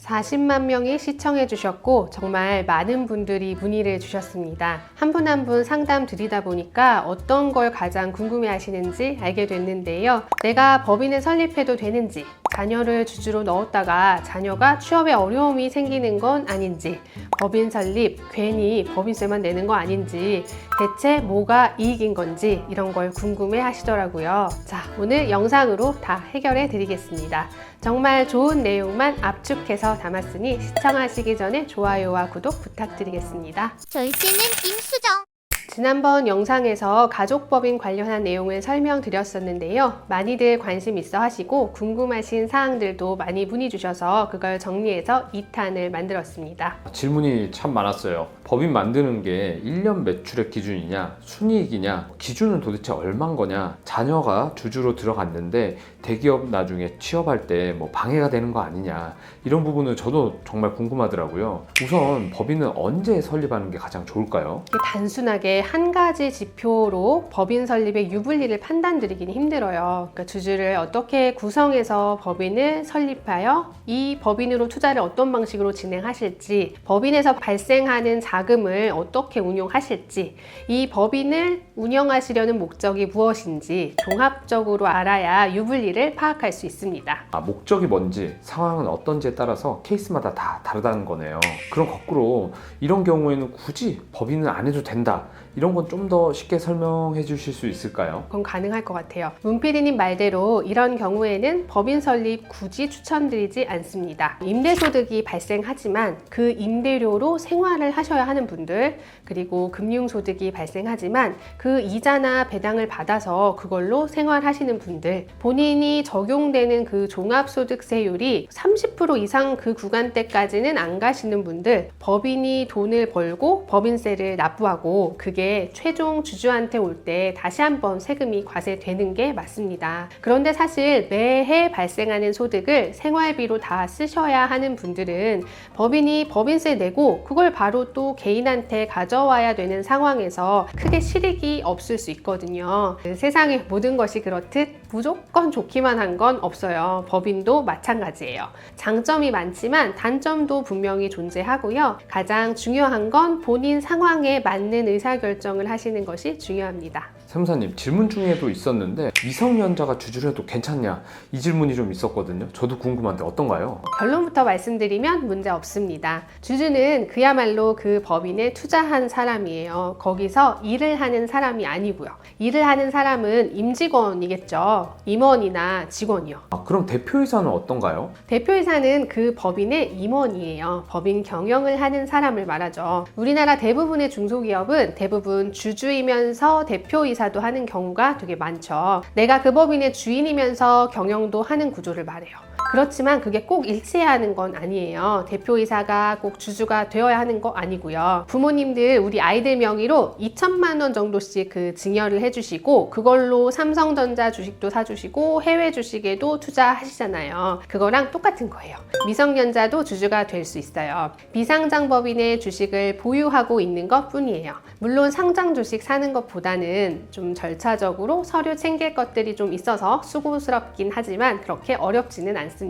40만 명이 시청해 주셨고 정말 많은 분들이 문의를 주셨습니다. 한 분 한 분 상담 드리다 보니까 어떤 걸 가장 궁금해 하시는지 알게 됐는데요. 내가 법인을 설립해도 되는지, 자녀를 주주로 넣었다가 자녀가 취업에 어려움이 생기는 건 아닌지, 법인 설립 괜히 법인세만 내는 거 아닌지, 대체 뭐가 이익인 건지 이런 걸 궁금해 하시더라고요. 자, 오늘 영상으로 다 해결해 드리겠습니다. 정말 좋은 내용만 압축해서 담았으니 시청하시기 전에 좋아요와 구독 부탁드리겠습니다. 절씨는 임수정. 지난번 영상에서 가족법인 관련한 내용을 설명드렸었는데요. 많이들 관심 있어 하시고 궁금하신 사항들도 많이 문의 주셔서 그걸 정리해서 2탄을 만들었습니다. 질문이 참 많았어요. 법인 만드는 게 1년 매출액 기준이냐, 순이익이냐, 기준은 도대체 얼마인 거냐, 자녀가 주주로 들어갔는데 대기업 나중에 취업할 때 뭐 방해가 되는 거 아니냐, 이런 부분은 저도 정말 궁금하더라고요. 우선 법인은 언제 설립하는 게 가장 좋을까요? 단순하게 한 가지 지표로 법인 설립의 유불리를 판단드리기는 힘들어요. 그러니까 주주를 어떻게 구성해서 법인을 설립하여 이 법인으로 투자를 어떤 방식으로 진행하실지, 법인에서 발생하는 자금을 어떻게 운용하실지, 이 법인을 운영하시려는 목적이 무엇인지 종합적으로 알아야 유불리를 파악할 수 있습니다. 목적이 뭔지, 상황은 어떤지에 따라서 케이스마다 다 다르다는 거네요. 그럼 거꾸로 이런 경우에는 굳이 법인은 안 해도 된다, 이런 건 좀 더 쉽게 설명해 주실 수 있을까요? 그건 가능할 것 같아요. 문 PD님 말대로 이런 경우에는 법인 설립 굳이 추천드리지 않습니다. 임대소득이 발생하지만 그 임대료로 생활을 하셔야 하는 분들, 그리고 금융소득이 발생하지만 그 이자나 배당을 받아서 그걸로 생활하시는 분들, 본인이 적용되는 그 종합소득세율이 30% 이상 그 구간대까지는 안 가시는 분들, 법인이 돈을 벌고 법인세를 납부하고 그게 최종 주주한테 올 때 다시 한번 세금이 과세되는 게 맞습니다. 그런데 사실 매해 발생하는 소득을 생활비로 다 쓰셔야 하는 분들은 법인이 법인세 내고 그걸 바로 또 개인한테 가져와야 되는 상황에서 크게 실익이 없을 수 있거든요. 세상의 모든 것이 그렇듯 무조건 좋기만 한 건 없어요. 법인도 마찬가지예요. 장점이 많지만 단점도 분명히 존재하고요. 가장 중요한 건 본인 상황에 맞는 의사결정을 하시는 것이 중요합니다. 세무사님, 질문 중에도 있었는데 미성년자가 주주를 해도 괜찮냐, 이 질문이 좀 있었거든요. 저도 궁금한데 어떤가요? 결론부터 말씀드리면 문제 없습니다. 주주는 그야말로 그 법인에 투자한 사람이에요. 거기서 일을 하는 사람이 아니고요. 일을 하는 사람은 임직원이겠죠. 임원이나 직원이요. 그럼 대표이사는 어떤가요? 대표이사는 그 법인의 임원이에요. 법인 경영을 하는 사람을 말하죠. 우리나라 대부분의 중소기업은 대부분 주주이면서 대표이사도 하는 경우가 되게 많죠. 내가 그 법인의 주인이면서 경영도 하는 구조를 말해요. 그렇지만 그게 꼭 일치해야 하는 건 아니에요. 대표이사가 꼭 주주가 되어야 하는 거 아니고요. 부모님들 우리 아이들 명의로 2천만 원 정도씩 그 증여를 해주시고 그걸로 삼성전자 주식도 사주시고 해외 주식에도 투자하시잖아요. 그거랑 똑같은 거예요. 미성년자도 주주가 될 수 있어요. 비상장 법인의 주식을 보유하고 있는 것 뿐이에요. 물론 상장 주식 사는 것보다는 좀 절차적으로 서류 챙길 것들이 좀 있어서 수고스럽긴 하지만 그렇게 어렵지는 않습니다.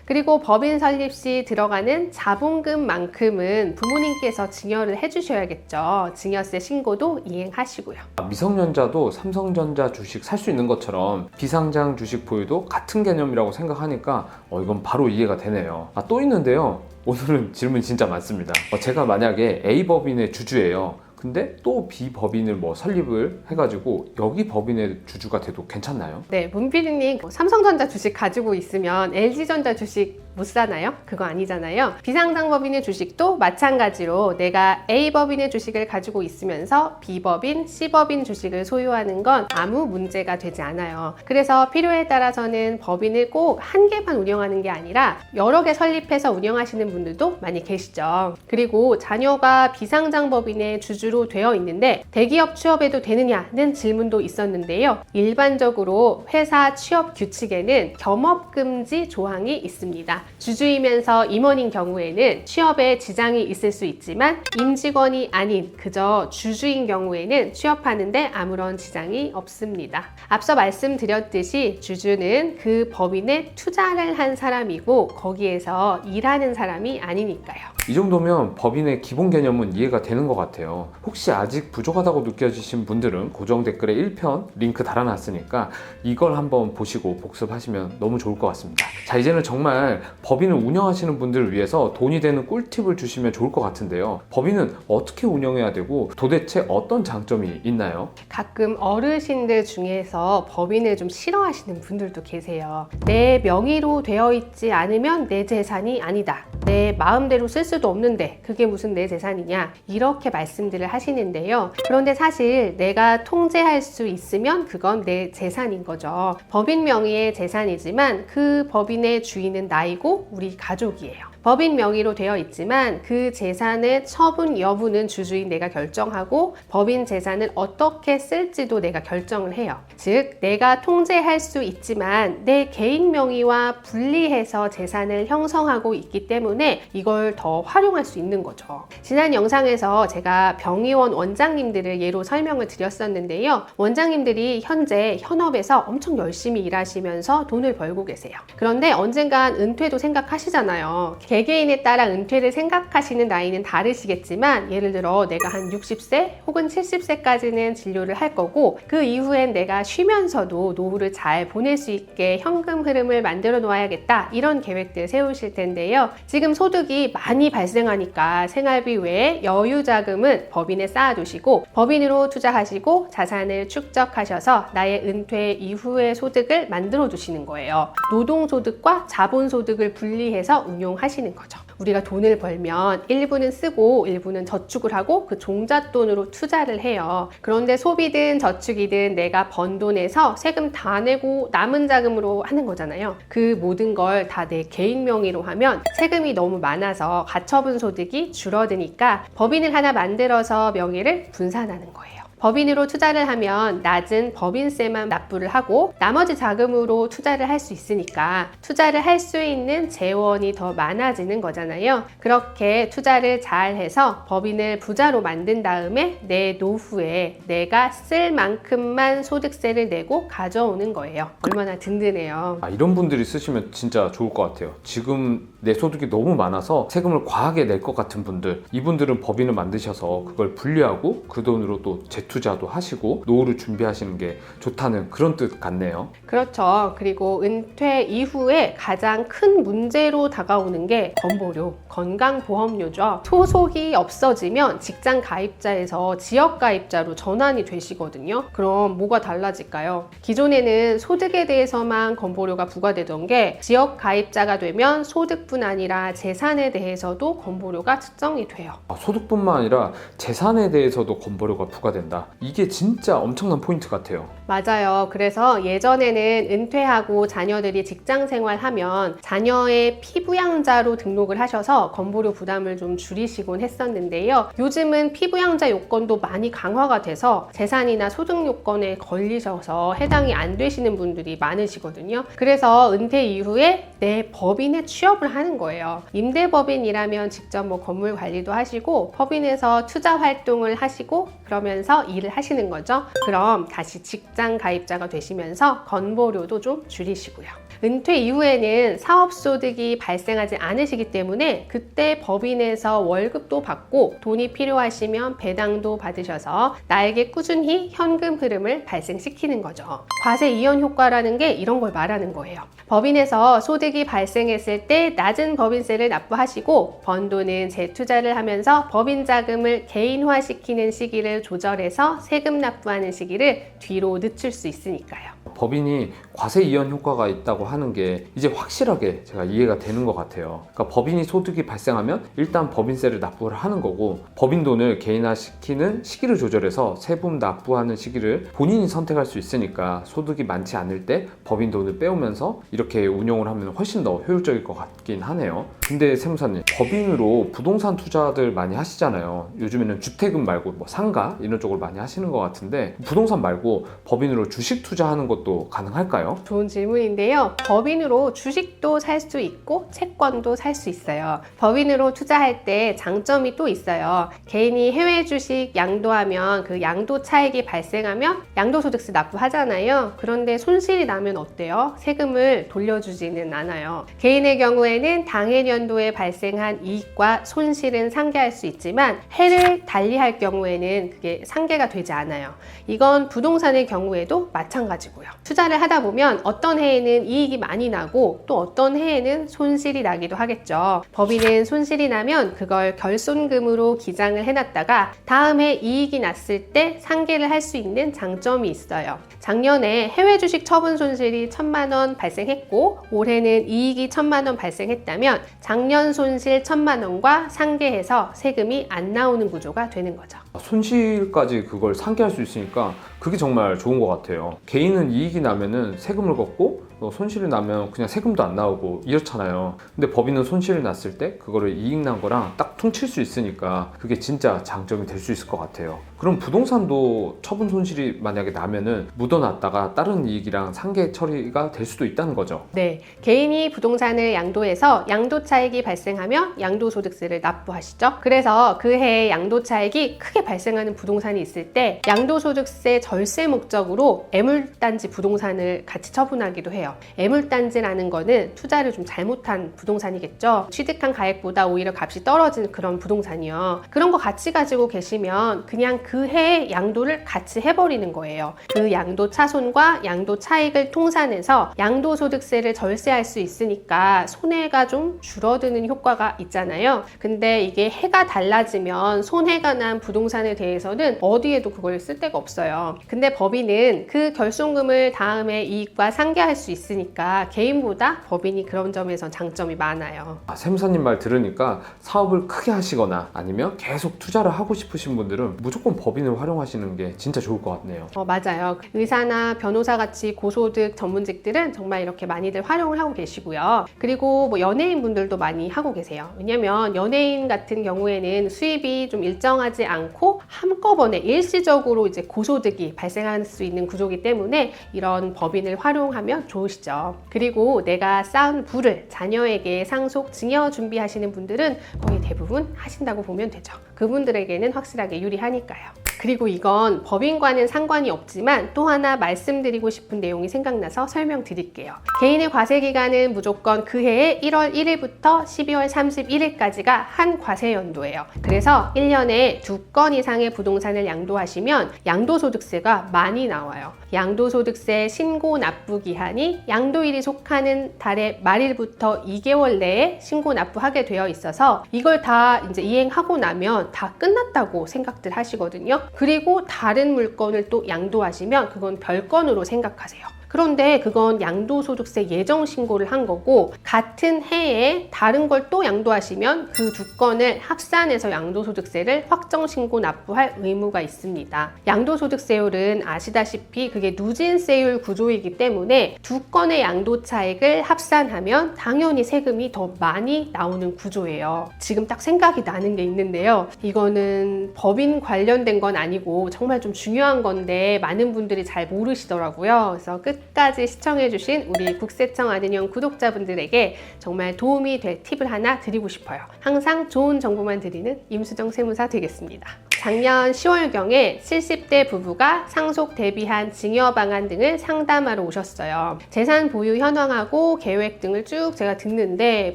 그리고 법인 설립 시 들어가는 자본금만큼은 부모님께서 증여를 해주셔야겠죠. 증여세 신고도 이행하시고요. 미성년자도 삼성전자 주식 살 수 있는 것처럼 비상장 주식 보유도 같은 개념이라고 생각하니까 이건 바로 이해가 되네요. 또 있는데요. 오늘은 질문이 진짜 많습니다. 제가 만약에 A법인의 주주예요. 근데 또 B법인을 설립을 해가지고 여기 법인의 주주가 돼도 괜찮나요? 네, 문 PD님 삼성전자 주식 가지고 있으면 LG전자 주식 못 사나요? 그거 아니잖아요. 비상장 법인의 주식도 마찬가지로 내가 A법인의 주식을 가지고 있으면서 B법인, C법인 주식을 소유하는 건 아무 문제가 되지 않아요. 그래서 필요에 따라서는 법인을 꼭 한 개만 운영하는 게 아니라 여러 개 설립해서 운영하시는 분들도 많이 계시죠. 그리고 자녀가 비상장 법인의 주주로 되어 있는데 대기업 취업해도 되느냐는 질문도 있었는데요. 일반적으로 회사 취업 규칙에는 겸업금지 조항이 있습니다. 주주이면서 임원인 경우에는 취업에 지장이 있을 수 있지만 임직원이 아닌 그저 주주인 경우에는 취업하는데 아무런 지장이 없습니다. 앞서 말씀드렸듯이 주주는 그 법인에 투자를 한 사람이고 거기에서 일하는 사람이 아니니까요. 이 정도면 법인의 기본 개념은 이해가 되는 것 같아요. 혹시 아직 부족하다고 느껴지신 분들은 고정 댓글에 1편 링크 달아놨으니까 이걸 한번 보시고 복습하시면 너무 좋을 것 같습니다. 자, 이제는 정말 법인을 운영하시는 분들을 위해서 돈이 되는 꿀팁을 주시면 좋을 것 같은데요. 법인은 어떻게 운영해야 되고 도대체 어떤 장점이 있나요? 가끔 어르신들 중에서 법인을 좀 싫어하시는 분들도 계세요. 내 명의로 되어 있지 않으면 내 재산이 아니다. 내 마음대로 쓸 수도 없는데 그게 무슨 내 재산이냐, 이렇게 말씀들을 하시는데요. 그런데 사실 내가 통제할 수 있으면 그건 내 재산인 거죠. 법인 명의의 재산이지만 그 법인의 주인은 나이고 우리 가족이에요. 법인 명의로 되어 있지만 그 재산의 처분 여부는 주주인 내가 결정하고 법인 재산을 어떻게 쓸지도 내가 결정을 해요. 즉 내가 통제할 수 있지만 내 개인 명의와 분리해서 재산을 형성하고 있기 때문에 이걸 더 활용할 수 있는 거죠. 지난 영상에서 제가 병의원 원장님들을 예로 설명을 드렸었는데요. 원장님들이 현재 현업에서 엄청 열심히 일하시면서 돈을 벌고 계세요. 그런데 언젠간 은퇴도 생각하시잖아요. 개개인에 따라 은퇴를 생각하시는 나이는 다르시겠지만 예를 들어 내가 한 60세 혹은 70세까지는 진료를 할 거고 그 이후엔 내가 쉬면서도 노후를 잘 보낼 수 있게 현금 흐름을 만들어 놓아야겠다, 이런 계획들 세우실 텐데요. 지금 소득이 많이 발생하니까 생활비 외에 여유 자금은 법인에 쌓아두시고 법인으로 투자하시고 자산을 축적하셔서 나의 은퇴 이후의 소득을 만들어 두시는 거예요. 노동소득과 자본소득을 분리해서 운용하시는 거죠. 우리가 돈을 벌면 일부는 쓰고 일부는 저축을 하고 그 종잣돈으로 투자를 해요. 그런데 소비든 저축이든 내가 번 돈에서 세금 다 내고 남은 자금으로 하는 거잖아요. 그 모든 걸 다 내 개인 명의로 하면 세금이 너무 많아서 가처분 소득이 줄어드니까 법인을 하나 만들어서 명의를 분산하는 거예요. 법인으로 투자를 하면 낮은 법인세만 납부를 하고 나머지 자금으로 투자를 할 수 있으니까 투자를 할 수 있는 재원이 더 많아지는 거잖아요. 그렇게 투자를 잘 해서 법인을 부자로 만든 다음에 내 노후에 내가 쓸 만큼만 소득세를 내고 가져오는 거예요. 얼마나 든든해요. 이런 분들이 쓰시면 진짜 좋을 것 같아요. 지금 내 소득이 너무 많아서 세금을 과하게 낼 것 같은 분들, 이분들은 법인을 만드셔서 그걸 분리하고 그 돈으로 또 재투자도 하시고 노후를 준비하시는 게 좋다는 그런 뜻 같네요. 그렇죠. 그리고 은퇴 이후에 가장 큰 문제로 다가오는 게 건보료, 건강보험료죠. 소속이 없어지면 직장 가입자에서 지역 가입자로 전환이 되시거든요. 그럼 뭐가 달라질까요? 기존에는 소득에 대해서만 건보료가 부과되던 게 지역 가입자가 되면 소득뿐 아니라 재산에 대해서도 건보료가 측정이 돼요. 소득뿐만 아니라 재산에 대해서도 건보료가 부과된다. 이게 진짜 엄청난 포인트 같아요. 맞아요. 그래서 예전에는 은퇴하고 자녀들이 직장 생활하면 자녀의 피부양자로 등록을 하셔서 건보료 부담을 좀 줄이시곤 했었는데요. 요즘은 피부양자 요건도 많이 강화가 돼서 재산이나 소득 요건에 걸리셔서 해당이 안 되시는 분들이 많으시거든요. 그래서 은퇴 이후에 내 법인에 취업을 하는 거예요. 임대법인이라면 직접 뭐 건물 관리도 하시고 법인에서 투자 활동을 하시고 그러면서 일을 하시는 거죠. 그럼 다시 직장 가입자가 되시면서 건보료도 좀 줄이시고요. 은퇴 이후에는 사업소득이 발생하지 않으시기 때문에 그때 법인에서 월급도 받고 돈이 필요하시면 배당도 받으셔서 나에게 꾸준히 현금 흐름을 발생시키는 거죠. 과세 이연 효과라는 게 이런 걸 말하는 거예요. 법인에서 소득이 발생했을 때 낮은 법인세를 납부하시고 번 돈은 재투자를 하면서 법인 자금을 개인화시키는 시기를 조절해서 세금 납부하는 시기를 뒤로 늦출 수 있으니까요. 법인이 과세 이연 효과가 있다고 하는 게 이제 확실하게 제가 이해가 되는 것 같아요. 그러니까 법인이 소득이 발생하면 일단 법인세를 납부를 하는 거고 법인 돈을 개인화시키는 시기를 조절해서 세금 납부하는 시기를 본인이 선택할 수 있으니까 소득이 많지 않을 때 법인 돈을 빼오면서 이렇게 운용을 하면 훨씬 더 효율적일 것 같긴 하네요. 근데 세무사님, 법인으로 부동산 투자들 많이 하시잖아요. 요즘에는 주택은 말고 뭐 상가 이런 쪽을 많이 하시는 것 같은데 부동산 말고 법인으로 주식 투자하는 것도 것도 가능할까요? 좋은 질문인데요. 법인으로 주식도 살 수 있고 채권도 살 수 있어요. 법인으로 투자할 때 장점이 또 있어요. 개인이 해외 주식 양도하면 그 양도 차익이 발생하면 양도소득세 납부하잖아요. 그런데 손실이 나면 어때요? 세금을 돌려주지는 않아요. 개인의 경우에는 당해 연도에 발생한 이익과 손실은 상계할 수 있지만 해를 달리할 경우에는 그게 상계가 되지 않아요. 이건 부동산의 경우에도 마찬가지고요. 투자를 하다 보면 어떤 해에는 이익이 많이 나고 또 어떤 해에는 손실이 나기도 하겠죠. 법인은 손실이 나면 그걸 결손금으로 기장을 해놨다가 다음 해 이익이 났을 때 상계를 할 수 있는 장점이 있어요. 작년에 해외 주식 처분 손실이 1,000만 원 발생했고 올해는 이익이 1,000만 원 발생했다면 작년 손실 1,000만 원과 상계해서 세금이 안 나오는 구조가 되는 거죠. 손실까지 그걸 상계할 수 있으니까 그게 정말 좋은 것 같아요. 개인은 이익이 나면은 세금을 걷고 손실이 나면 그냥 세금도 안 나오고 이렇잖아요. 근데 법인은 손실이 났을 때 그거를 이익 난 거랑 딱 퉁칠 수 있으니까 그게 진짜 장점이 될 수 있을 것 같아요. 그럼 부동산도 처분 손실이 만약에 나면은 묻어놨다가 다른 이익이랑 상계 처리가 될 수도 있다는 거죠. 네, 개인이 부동산을 양도해서 양도차익이 발생하면 양도소득세를 납부하시죠. 그래서 그 해에 양도차익이 크게 발생하는 부동산이 있을 때 양도소득세 절세 목적으로 애물단지 부동산을 같이 처분하기도 해요. 애물단지라는 거는 투자를 좀 잘못한 부동산이겠죠. 취득한 가액보다 오히려 값이 떨어진 그런 부동산이요. 그런 거 같이 가지고 계시면 그냥 그 해에 양도를 같이 해버리는 거예요. 그 양도 차손과 양도 차익을 통산해서 양도소득세를 절세할 수 있으니까 손해가 좀 줄어드는 효과가 있잖아요. 근데 이게 해가 달라지면 손해가 난 부동산에 대해서는 어디에도 그걸 쓸 데가 없어요. 근데 법인은 그 결손금을 다음에 이익과 상계할 수 있으니까 개인보다 법인이 그런 점에서 장점이 많아요. 세무사님 말 들으니까 사업을 크게 하시거나 아니면 계속 투자를 하고 싶으신 분들은 무조건 법인을 활용하시는 게 진짜 좋을 것 같네요. 맞아요. 의사나 변호사 같이 고소득 전문직들은 정말 이렇게 많이들 활용을 하고 계시고요. 그리고 뭐 연예인 분들도 많이 하고 계세요. 왜냐면 연예인 같은 경우에는 수입이 좀 일정하지 않고 한꺼번에 일시적으로 이제 고소득이 발생할 수 있는 구조이기 때문에 이런 법인을 활용하면 좋으시죠. 그리고 내가 쌓은 부를 자녀에게 상속 증여 준비하시는 분들은 거의 대부분 하신다고 보면 되죠. 그분들에게는 확실하게 유리하니까요. 그리고 이건 법인과는 상관이 없지만 또 하나 말씀드리고 싶은 내용이 생각나서 설명드릴게요. 개인의 과세기간은 무조건 그 해의 1월 1일부터 12월 31일까지가 한 과세연도예요. 그래서 1년에 2건 이상의 부동산을 양도하시면 양도소득세가 많이 나와요. 양도소득세 신고 납부 기한이 양도일이 속하는 달의 말일부터 2개월 내에 신고 납부하게 되어 있어서 이걸 다 이제 이행하고 나면 다 끝났다고 생각들 하시거든요. 그리고 다른 물건을 또 양도하시면 그건 별건으로 생각하세요. 그런데 그건 양도소득세 예정 신고를 한 거고 같은 해에 다른 걸 또 양도하시면 그 두 건을 합산해서 양도소득세를 확정 신고 납부할 의무가 있습니다. 양도소득세율은 아시다시피 그게 누진세율 구조이기 때문에 두 건의 양도 차익을 합산하면 당연히 세금이 더 많이 나오는 구조예요. 지금 딱 생각이 나는 게 있는데요. 이거는 법인 관련된 건 아니고 정말 좀 중요한 건데 많은 분들이 잘 모르시더라고요. 그래서 끝까지 시청해주신 우리 국세청 아는형 구독자분들에게 정말 도움이 될 팁을 하나 드리고 싶어요. 항상 좋은 정보만 드리는 임수정 세무사 되겠습니다. 작년 10월경에 70대 부부가 상속 대비한 증여 방안 등을 상담하러 오셨어요. 재산 보유 현황하고 계획 등을 쭉 제가 듣는데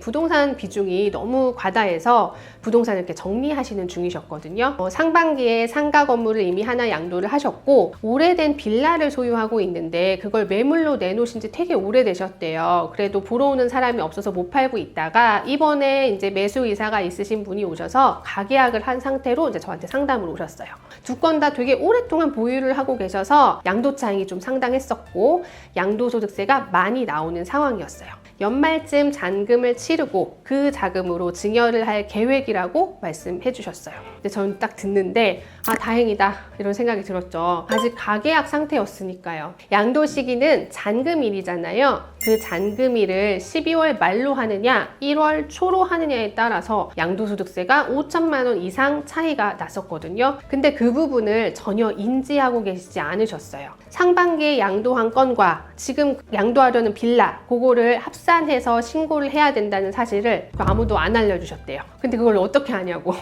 부동산 비중이 너무 과다해서 부동산을 이렇게 정리하시는 중이셨거든요. 상반기에 상가 건물을 이미 하나 양도를 하셨고 오래된 빌라를 소유하고 있는데 그걸 매물로 내놓으신 지 되게 오래되셨대요. 그래도 보러 오는 사람이 없어서 못 팔고 있다가 이번에 이제 매수 의사가 있으신 분이 오셔서 가계약을 한 상태로 이제 저한테 상담을 오셨어요. 두 건 다 되게 오랫동안 보유를 하고 계셔서 양도차익이 좀 상당했었고 양도소득세가 많이 나오는 상황이었어요. 연말쯤 잔금을 치르고 그 자금으로 증여를 할 계획이라고 말씀해 주셨어요. 근데 저는 딱 듣는데 다행이다 이런 생각이 들었죠. 아직 가계약 상태였으니까요. 양도 시기는 잔금일이잖아요. 그 잔금일을 12월 말로 하느냐 1월 초로 하느냐에 따라서 양도소득세가 5천만 원 이상 차이가 났었거든요. 근데 그 부분을 전혀 인지하고 계시지 않으셨어요. 상반기에 양도한 건과 지금 양도하려는 빌라 그거를 합산해서 신고를 해야 된다는 사실을 아무도 안 알려주셨대요. 근데 그걸 어떻게 하냐고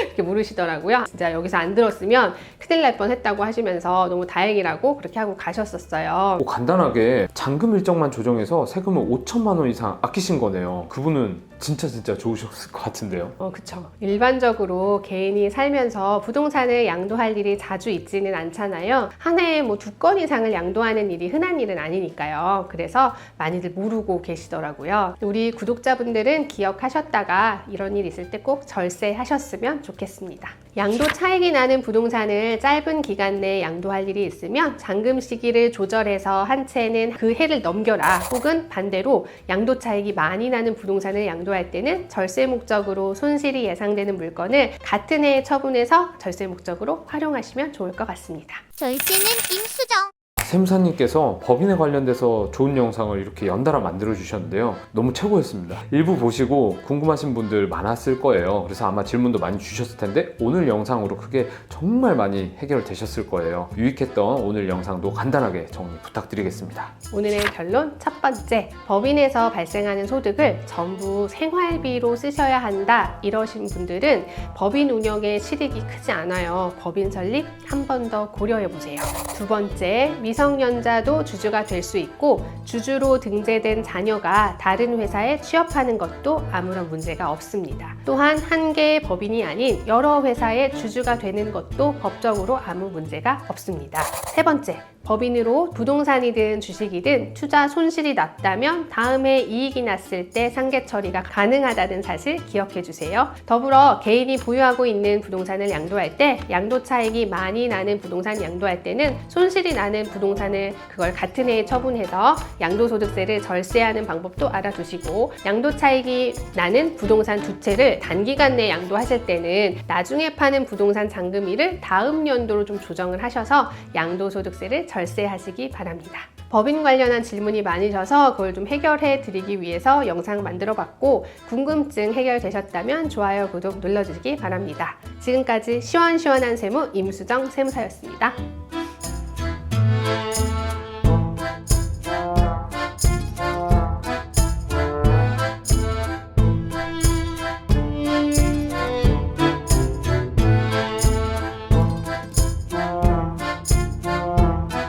이렇게 물으시더라고요. 진짜 여기서 안 들었으면 큰일 날 뻔했다고 하시면서 너무 다행이라고 그렇게 하고 가셨었어요. 간단하게 잔금 일정만 조정해서 세금을 5천만 원 이상 아끼신 거네요. 그분은 진짜 좋으셨을 것 같은데요. 그쵸. 일반적으로 개인이 살면서 부동산을 양도할 일이 자주 있지는 않잖아요. 한 해에 뭐 2건 이상을 양도하는 일이 흔한 일은 아니니까요. 그래서 많이들 모르고 계시더라고요. 우리 구독자분들은 기억하셨다가 이런 일 있을 때 꼭 절세하셨으면 좋겠습니다. 양도 차익이 나는 부동산을 짧은 기간 내에 양도할 일이 있으면 잔금 시기를 조절해서 한 채는 그 해를 넘겨라, 혹은 반대로 양도 차익이 많이 나는 부동산을 양도할 때는 절세 목적으로 손실이 예상되는 물건을 같은 해에 처분해서 절세 목적으로 활용하시면 좋을 것 같습니다. 절세는 임수정. 샘사님께서 법인에 관련돼서 좋은 영상을 이렇게 연달아 만들어 주셨는데요. 너무 최고였습니다. 일부 보시고 궁금하신 분들 많았을 거예요. 그래서 아마 질문도 많이 주셨을 텐데 오늘 영상으로 그게 정말 많이 해결되셨을 거예요. 유익했던 오늘 영상도 간단하게 정리 부탁드리겠습니다. 오늘의 결론 첫 번째, 법인에서 발생하는 소득을 전부 생활비로 쓰셔야 한다 이러신 분들은 법인 운영에 실익이 크지 않아요. 법인 설립 한 번 더 고려해 보세요. 두 번째, 미성년자도 주주가 될 수 있고 주주로 등재된 자녀가 다른 회사에 취업하는 것도 아무런 문제가 없습니다. 또한 한 개의 법인이 아닌 여러 회사의 주주가 되는 것도 법적으로 아무 문제가 없습니다. 세 번째, 법인으로 부동산이든 주식이든 투자 손실이 났다면 다음에 이익이 났을 때 상계 처리가 가능하다는 사실 기억해 주세요. 더불어 개인이 보유하고 있는 부동산을 양도할 때 양도 차익이 많이 나는 부동산 양도할 때는 손실이 나는 부동산을 그걸 같은 해에 처분해서 양도소득세를 절세하는 방법도 알아두시고, 양도 차익이 나는 부동산 두 채를 단기간 내에 양도하실 때는 나중에 파는 부동산 잔금일을 다음 연도로 좀 조정을 하셔서 양도소득세를 절세하시기 바랍니다. 법인 관련한 질문이 많으셔서 그걸 좀 해결해 드리기 위해서 영상 만들어 봤고, 궁금증 해결되셨다면 좋아요, 구독 눌러주시기 바랍니다. 지금까지 시원시원한 세무 임수정 세무사였습니다.